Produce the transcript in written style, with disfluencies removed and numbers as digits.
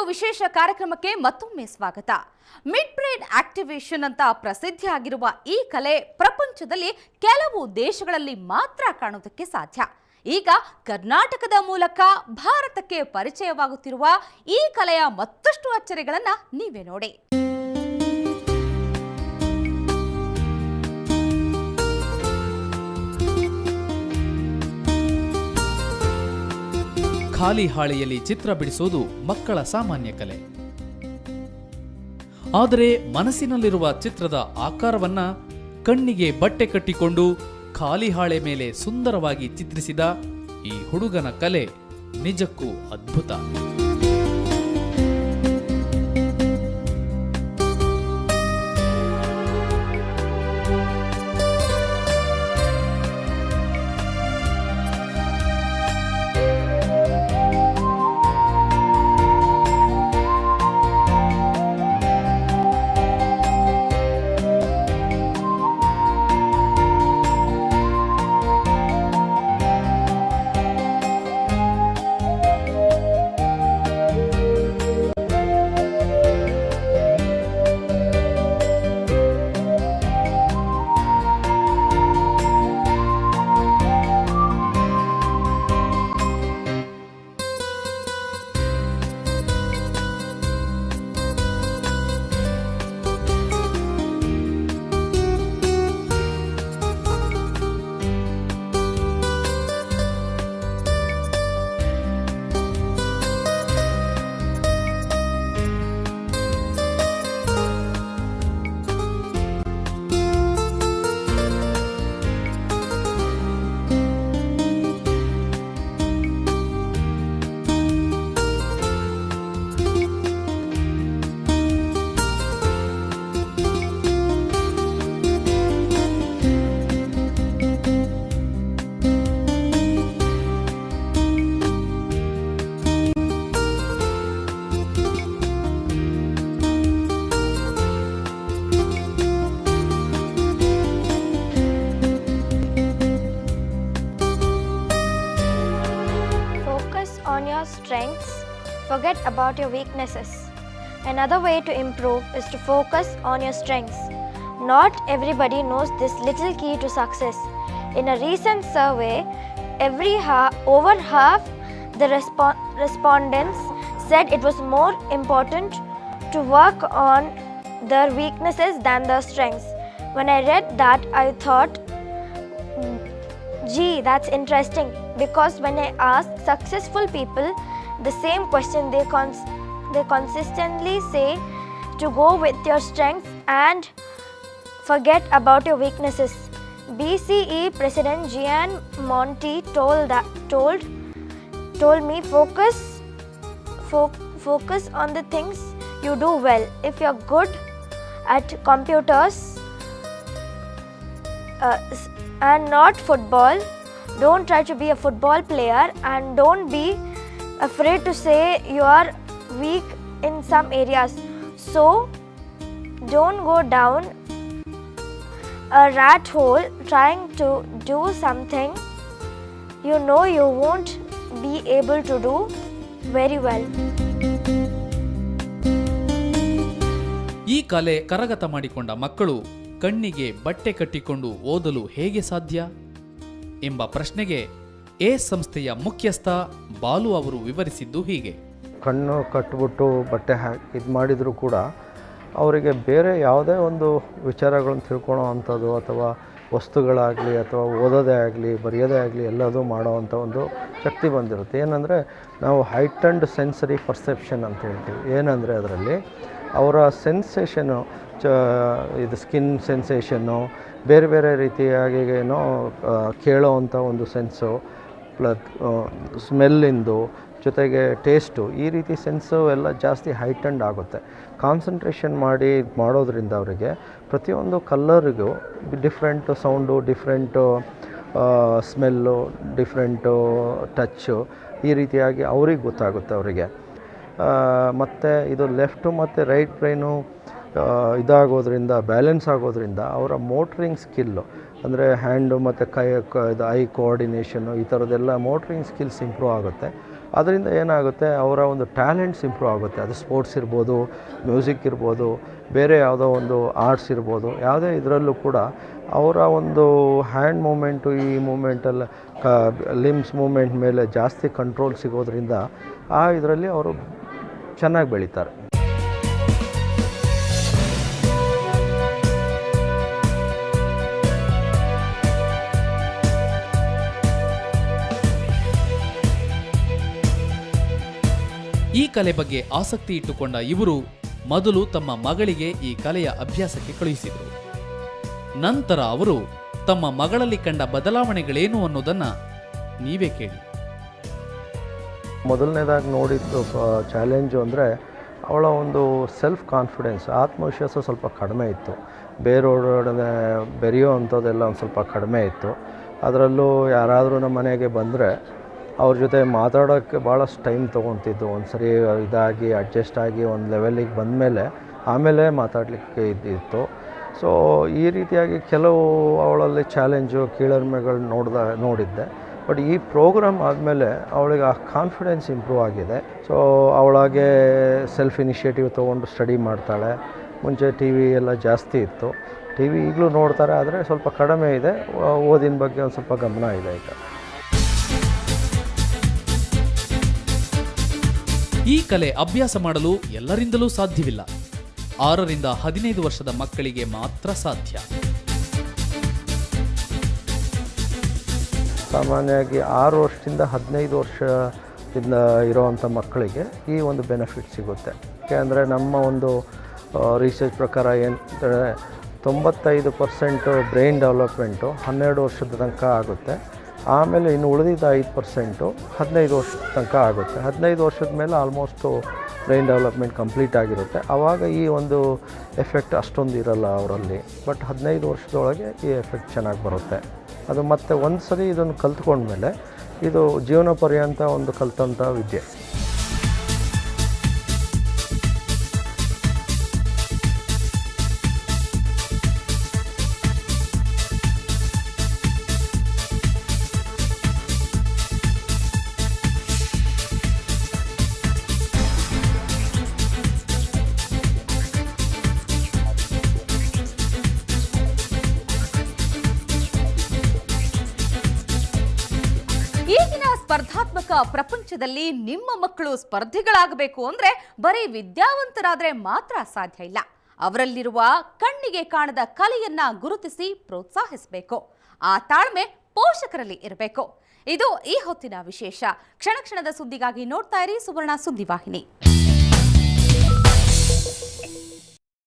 ವಿಶೇಷ ಕಾರ್ಯಕ್ರಮಕ್ಕೆ ಮತ್ತೊಮ್ಮೆ ಸ್ವಾಗತ. ಮಿಡ್ ಬ್ರೈನ್ ಆಕ್ಟಿವೇಶನ್ ಅಂತ ಪ್ರಸಿದ್ಧಿಯಾಗಿರುವ ಈ ಕಲೆ ಪ್ರಪಂಚದಲ್ಲಿ ಕೆಲವು ದೇಶಗಳಲ್ಲಿ ಮಾತ್ರ ಕಾಣೋದಕ್ಕೆ ಸಾಧ್ಯ. ಈಗ ಕರ್ನಾಟಕದ ಮೂಲಕ ಭಾರತಕ್ಕೆ ಪರಿಚಯವಾಗುತ್ತಿರುವ ಈ ಕಲೆಯ ಮತ್ತಷ್ಟು ಅಚ್ಚರಿಗಳನ್ನು ನೀವೇ ನೋಡಿ. ಖಾಲಿ ಹಾಳೆಯಲ್ಲಿ ಚಿತ್ರ ಬಿಡಿಸೋದು ಮಕ್ಕಳ ಸಾಮಾನ್ಯ ಕಲೆ. ಆದರೆ ಮನಸ್ಸಿನಲ್ಲಿರುವ ಚಿತ್ರದ ಆಕಾರವನ್ನ ಕಣ್ಣಿಗೆ ಬಟ್ಟೆ ಕಟ್ಟಿಕೊಂಡು ಖಾಲಿ ಹಾಳೆ ಮೇಲೆ ಸುಂದರವಾಗಿ ಚಿತ್ರಿಸಿದ ಈ ಹುಡುಗನ ಕಲೆ ನಿಜಕ್ಕೂ ಅದ್ಭುತ. Strengths, forget about your weaknesses. Another way to improve is to focus on your strengths. Not everybody knows this little key to success. In a recent survey, over half the respondents said it was more important to work on their weaknesses than their strengths. When I read that, I thought, gee, that's interesting, because when I ask successful people the same question, they consistently say to go with your strengths and forget about your weaknesses. BCE President Gian Monti told me focus on the things you do well. If you're good at computers and not football, don't try to be a football player, and don't be afraid to say you are weak in some areas. So don't go down a rat hole trying to do something you know you won't be able to do very well. ಈ ಕಲೆ ಕರಗತ ಮಾಡಿಕೊಂಡ ಮಕ್ಕಳು ಕಣ್ಣಿಗೆ ಬಟ್ಟೆ ಕಟ್ಟಿಕೊಂಡು ಓದಲು ಹೇಗೆ ಸಾಧ್ಯ ಎಂಬ ಪ್ರಶ್ನೆಗೆ ಎ ಸಂಸ್ಥೆಯ ಮುಖ್ಯಸ್ಥ ಬಾಲು ಅವರು ವಿವರಿಸಿದ್ದು ಹೀಗೆ. ಕಣ್ಣು ಕಟ್ಟಿಬಿಟ್ಟು ಬಟ್ಟೆ ಇದು ಮಾಡಿದರೂ ಕೂಡ ಅವರಿಗೆ ಬೇರೆ ಯಾವುದೇ ಒಂದು ವಿಚಾರಗಳನ್ನು ತಿಳ್ಕೊಳ್ಳೋ ಅಂಥದ್ದು ಅಥವಾ ವಸ್ತುಗಳಾಗಲಿ ಅಥವಾ ಓದೋದೇ ಆಗಲಿ ಬರೆಯೋದೇ ಆಗಲಿ ಎಲ್ಲದೂ ಮಾಡೋವಂಥ ಒಂದು ಶಕ್ತಿ ಬಂದಿರುತ್ತೆ. ಏನಂದರೆ ನಾವು ಹೈಟಂಡ್ ಸೆನ್ಸರಿ ಪರ್ಸೆಪ್ಷನ್ ಅಂತ ಹೇಳ್ತೀವಿ. ಏನಂದರೆ ಅದರಲ್ಲಿ ಅವರ ಸೆನ್ಸೇಷನು ಇದು ಸ್ಕಿನ್ ಸೆನ್ಸೇಷನ್ನು ಬೇರೆ ಬೇರೆ ರೀತಿಯಾಗಿ ಏನೋ ಕೇಳೋ ಅಂಥ ಒಂದು ಸೆನ್ಸು ಸ್ಮೆಲ್ಲಿಂದು ಜೊತೆಗೆ ಟೇಸ್ಟು ಈ ರೀತಿ ಸೆನ್ಸು ಎಲ್ಲ ಜಾಸ್ತಿ ಹೈಟಂಡ್ ಆಗುತ್ತೆ. ಕಾನ್ಸಂಟ್ರೇಷನ್ ಮಾಡೋದ್ರಿಂದ ಅವರಿಗೆ ಪ್ರತಿಯೊಂದು ಕಲ್ಲರಿಗೂ different sound, different smell, different touch ಈ ರೀತಿಯಾಗಿ ಅವ್ರಿಗೆ ಗೊತ್ತಾಗುತ್ತೆ ಅವರಿಗೆ. ಮತ್ತು ಇದು ಲೆಫ್ಟು ಮತ್ತು ರೈಟ್ ಬ್ರೈನು ಇದಾಗೋದ್ರಿಂದ ಬ್ಯಾಲೆನ್ಸ್ ಆಗೋದ್ರಿಂದ ಅವರ ಮೋಟ್ರಿಂಗ್ ಸ್ಕಿಲ್ಲು ಅಂದರೆ ಹ್ಯಾಂಡು ಮತ್ತು ಕೈ ಇದು ಐ ಕೋಆರ್ಡಿನೇಷನ್ನು ಈ ಥರದ್ದೆಲ್ಲ ಮೋಟ್ರಿಂಗ್ ಸ್ಕಿಲ್ಸ್ ಇಂಪ್ರೂವ್ ಆಗುತ್ತೆ. ಅದರಿಂದ ಏನಾಗುತ್ತೆ, ಅವರ ಒಂದು ಟ್ಯಾಲೆಂಟ್ಸ್ ಇಂಪ್ರೂವ್ ಆಗುತ್ತೆ. ಅದು ಸ್ಪೋರ್ಟ್ಸ್ ಇರ್ಬೋದು, ಮ್ಯೂಸಿಕ್ ಇರ್ಬೋದು, ಬೇರೆ ಯಾವುದೋ ಒಂದು ಆರ್ಟ್ಸ್ ಇರ್ಬೋದು, ಯಾವುದೇ ಇದರಲ್ಲೂ ಕೂಡ ಅವರ ಒಂದು ಹ್ಯಾಂಡ್ ಮೂಮೆಂಟು, ಈ ಮೂಮೆಂಟಲ್ಲಿ ಲಿಮ್ಸ್ ಮೂಮೆಂಟ್ ಮೇಲೆ ಜಾಸ್ತಿ ಕಂಟ್ರೋಲ್ ಸಿಗೋದ್ರಿಂದ ಆ ಇದರಲ್ಲಿ ಅವರು ಚೆನ್ನಾಗಿ ಬೆಳೀತಾರೆ. ಈ ಕಲೆ ಬಗ್ಗೆ ಆಸಕ್ತಿ ಇಟ್ಟುಕೊಂಡ ಇವರು ಮೊದಲು ತಮ್ಮ ಮಗಳಿಗೆ ಈ ಕಲೆಯ ಅಭ್ಯಾಸಕ್ಕೆ ಕಳುಹಿಸಿದರು. ನಂತರ ಅವರು ತಮ್ಮ ಮಗಳಲ್ಲಿ ಕಂಡ ಬದಲಾವಣೆಗಳೇನು ಅನ್ನೋದನ್ನ ನೀವೇ ಕೇಳಿ. ಮೊದಲನೇದಾಗಿ ನೋಡಿದ್ದು ಚಾಲೆಂಜು ಅಂದರೆ ಅವಳ ಒಂದು ಸೆಲ್ಫ್ ಕಾನ್ಫಿಡೆನ್ಸ್, ಆತ್ಮವಿಶ್ವಾಸ ಸ್ವಲ್ಪ ಕಡಿಮೆ ಇತ್ತು. ಬೇರೆಯವ್ರೊಡನೆ ಬೆರೆಯೋ ಅಂಥದ್ದೆಲ್ಲ ಒಂದು ಸ್ವಲ್ಪ ಕಡಿಮೆ ಇತ್ತು. ಅದರಲ್ಲೂ ಯಾರಾದರೂ ನಮ್ಮ ಮನೆಗೆ ಬಂದರೆ ಅವ್ರ ಜೊತೆ ಮಾತಾಡೋಕ್ಕೆ ಭಾಳಷ್ಟು ಟೈಮ್ ತೊಗೊತಿದ್ದು. ಒಂದು ಸರಿ ಇದಾಗಿ ಅಡ್ಜಸ್ಟ್ ಆಗಿ ಒಂದು ಲೆವೆಲಿಗೆ ಬಂದಮೇಲೆ ಆಮೇಲೆ ಮಾತಾಡಲಿಕ್ಕೆ ಇದ್ದಿತ್ತು. ಸೊ ಈ ರೀತಿಯಾಗಿ ಕೆಲವು ಅವಳಲ್ಲಿ ಚಾಲೆಂಜು, ಕೀಳರಿಮೆಗಳು ನೋಡಿದ್ದೆ. ಬಟ್ ಈ ಪ್ರೋಗ್ರಾಮ್ ಆದಮೇಲೆ ಅವಳಿಗೆ ಆ ಕಾನ್ಫಿಡೆನ್ಸ್ ಇಂಪ್ರೂವ್ ಆಗಿದೆ. ಸೊ ಅವಳಾಗೆ ಸೆಲ್ಫ್ ಇನಿಷಿಯೇಟಿವ್ ತೊಗೊಂಡು ಸ್ಟಡಿ ಮಾಡ್ತಾಳೆ. ಮುಂಚೆ ಟಿ ವಿ ಎಲ್ಲ ಜಾಸ್ತಿ ಇತ್ತು, ಟಿ ವಿ ಈಗಲೂ ನೋಡ್ತಾರೆ, ಆದರೆ ಸ್ವಲ್ಪ ಕಡಿಮೆ ಇದೆ. ಓದಿನ ಬಗ್ಗೆ ಒಂದು ಸ್ವಲ್ಪ ಗಮನ ಇದೆ ಈಗ. ಈ ಕಲೆ ಅಭ್ಯಾಸ ಮಾಡಲು ಎಲ್ಲರಿಂದಲೂ ಸಾಧ್ಯವಿಲ್ಲ. 6 ರಿಂದ 15 ವರ್ಷದ ಮಕ್ಕಳಿಗೆ ಮಾತ್ರ ಸಾಧ್ಯ. ಸಾಮಾನ್ಯವಾಗಿ 6 ವರ್ಷದಿಂದ 15 ವರ್ಷದಿಂದ ಇರೋವಂಥ ಮಕ್ಕಳಿಗೆ ಈ ಒಂದು ಬೆನಿಫಿಟ್ ಸಿಗುತ್ತೆ. ಯಾಕೆಂದರೆ ನಮ್ಮ ಒಂದು ರಿಸರ್ಚ್ ಪ್ರಕಾರ ಏನಂದರೆ 95% ಬ್ರೈನ್ ಡೆವಲಪ್ಮೆಂಟು 12 ವರ್ಷದ ತನಕ ಆಗುತ್ತೆ. ಆಮೇಲೆ ಇನ್ನು ಉಳಿದಿದ್ದ 5% 15 ವರ್ಷದ ತನಕ ಆಗುತ್ತೆ. 15 ವರ್ಷದ ಮೇಲೆ ಆಲ್ಮೋಸ್ಟು ಬ್ರೈನ್ ಡೆವಲಪ್ಮೆಂಟ್ ಕಂಪ್ಲೀಟ್ ಆಗಿರುತ್ತೆ. ಆವಾಗ ಈ ಒಂದು ಎಫೆಕ್ಟ್ ಅಷ್ಟೊಂದು ಇರಲ್ಲ ಅವರಲ್ಲಿ. ಬಟ್ 15 ವರ್ಷದೊಳಗೆ ಈ ಎಫೆಕ್ಟ್ ಚೆನ್ನಾಗಿ ಬರುತ್ತೆ. ಅದು ಮತ್ತೆ ಒಂದು ಸರಿ ಇದನ್ನು ಕಲ್ತ್ಕೊಂಡ್ಮೇಲೆ ಇದು ಜೀವನ ಪರ್ಯಂತ ಒಂದು ಕಲ್ತಂಥ ವಿದ್ಯೆ. ಈಗಿನ ಸ್ಪರ್ಧಾತ್ಮಕ ಪ್ರಪಂಚದಲ್ಲಿ ನಿಮ್ಮ ಮಕ್ಕಳು ಸ್ಪರ್ಧಿಗಳಾಗಬೇಕು ಅಂದ್ರೆ ಬರೀ ವಿದ್ಯಾವಂತರಾದ್ರೆ ಮಾತ್ರ ಸಾಧ್ಯ ಇಲ್ಲ. ಅವರಲ್ಲಿರುವ ಕಣ್ಣಿಗೆ ಕಾಣದ ಕಲೆಯನ್ನ ಗುರುತಿಸಿ ಪ್ರೋತ್ಸಾಹಿಸಬೇಕು. ಆ ತಾಳ್ಮೆ ಪೋಷಕರಲ್ಲಿ ಇರಬೇಕು. ಇದು ಈ ಹೊತ್ತಿನ ವಿಶೇಷ. ಕ್ಷಣ ಕ್ಷಣದ ಸುದ್ದಿಗಾಗಿ ನೋಡ್ತಾ ಇರಿ ಸುವರ್ಣ ಸುದ್ದಿವಾಹಿನಿ.